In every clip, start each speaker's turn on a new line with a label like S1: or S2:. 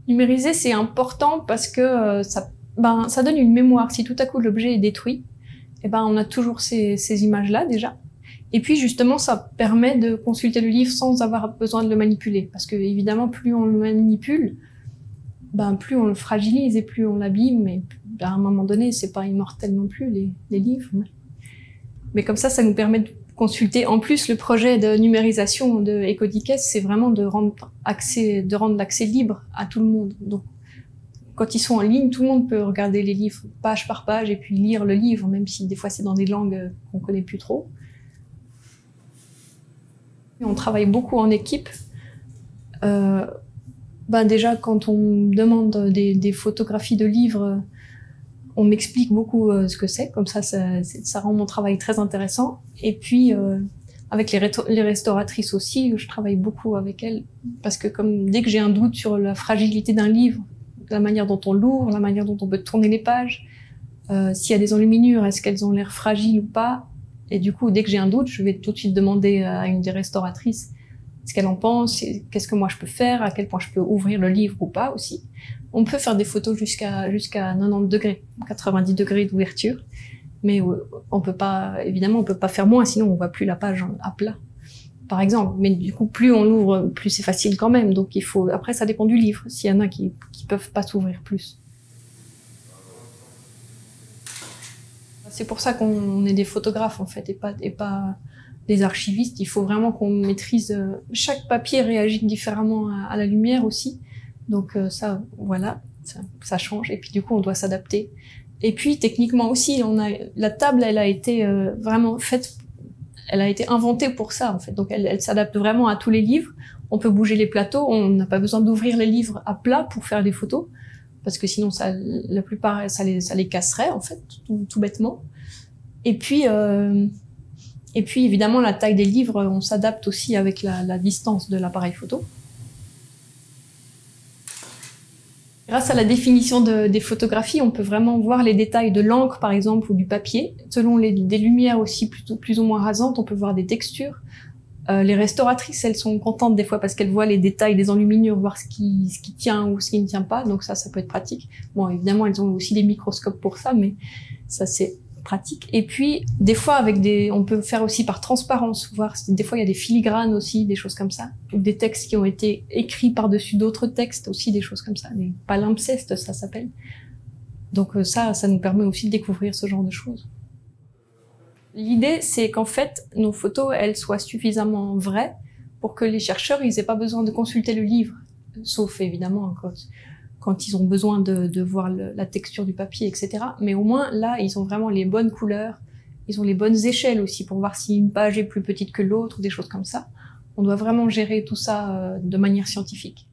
S1: Numériser, c'est important parce que ça donne une mémoire. Si tout à coup l'objet est détruit, eh ben, on a toujours ces images-là déjà. Et puis justement, ça permet de consulter le livre sans avoir besoin de le manipuler. Parce que évidemment, plus on le manipule, plus on le fragilise et plus on l'abîme. Et à un moment donné, c'est pas immortel non plus, les livres. Mais comme ça nous permet de consulter. En plus, le projet de numérisation de Ecodicès, c'est vraiment de rendre l'accès libre à tout le monde. Donc, quand ils sont en ligne, tout le monde peut regarder les livres page par page et puis lire le livre, même si des fois c'est dans des langues qu'on connaît plus trop. On travaille beaucoup en équipe. Déjà, quand on me demande des photographies de livres, on m'explique beaucoup ce que c'est. Comme ça rend mon travail très intéressant. Et puis, avec les restauratrices aussi, je travaille beaucoup avec elles. Parce que dès que j'ai un doute sur la fragilité d'un livre, la manière dont on l'ouvre, la manière dont on peut tourner les pages, s'il y a des enluminures, est-ce qu'elles ont l'air fragiles ou pas? Et du coup, dès que j'ai un doute, je vais tout de suite demander à une des restauratrices ce qu'elle en pense, qu'est-ce que moi je peux faire, à quel point je peux ouvrir le livre ou pas aussi. On peut faire des photos jusqu'à 90 degrés, 90 degrés d'ouverture, mais évidemment, on peut pas faire moins, sinon on voit plus la page à plat, par exemple. Mais du coup, plus on l'ouvre, plus c'est facile quand même. Donc après, ça dépend du livre, s'il y en a qui peuvent pas s'ouvrir plus. C'est pour ça qu'on est des photographes, en fait, et pas des archivistes. Il faut vraiment qu'on maîtrise... Chaque papier réagit différemment à la lumière aussi. Donc ça change. Et puis du coup, on doit s'adapter. Et puis, techniquement aussi, la table, elle a été vraiment faite... Elle a été inventée pour ça, en fait. Donc, elle s'adapte vraiment à tous les livres. On peut bouger les plateaux. On n'a pas besoin d'ouvrir les livres à plat pour faire des photos. Parce que sinon, la plupart, ça les casserait, en fait, tout bêtement. Et puis, évidemment, la taille des livres, on s'adapte aussi avec la distance de l'appareil photo. Grâce à la définition des photographies, on peut vraiment voir les détails de l'encre, par exemple, ou du papier. Selon des lumières aussi plus ou moins rasantes, on peut voir des textures. Les restauratrices, elles sont contentes des fois parce qu'elles voient les détails des enluminures, voir ce qui tient ou ce qui ne tient pas. Donc ça peut être pratique. Bon, évidemment, elles ont aussi des microscopes pour ça, mais ça, c'est pratique. Et puis, des fois, on peut faire aussi par transparence, voir des fois il y a des filigranes aussi, des choses comme ça, ou des textes qui ont été écrits par-dessus d'autres textes aussi, des choses comme ça, des palimpsestes, ça s'appelle. Donc ça nous permet aussi de découvrir ce genre de choses. L'idée, c'est qu'en fait, nos photos, elles soient suffisamment vraies pour que les chercheurs, ils aient pas besoin de consulter le livre, sauf évidemment quand ils ont besoin de voir la texture du papier, etc. Mais au moins, là, ils ont vraiment les bonnes couleurs, ils ont les bonnes échelles aussi pour voir si une page est plus petite que l'autre, ou des choses comme ça. On doit vraiment gérer tout ça de manière scientifique.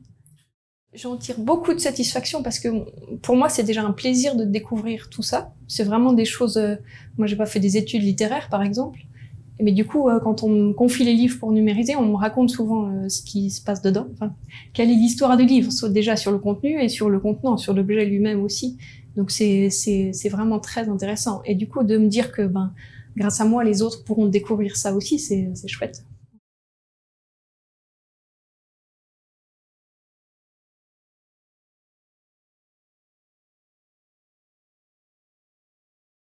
S1: J'en tire beaucoup de satisfaction parce que pour moi, c'est déjà un plaisir de découvrir tout ça. C'est vraiment des choses... moi, j'ai pas fait des études littéraires, par exemple. Mais du coup, quand on me confie les livres pour numériser, on me raconte souvent ce qui se passe dedans. Enfin, quelle est l'histoire du livre, déjà sur le contenu et sur le contenant, sur l'objet lui-même aussi. Donc c'est vraiment très intéressant. Et du coup, de me dire que grâce à moi, les autres pourront découvrir ça aussi, c'est chouette.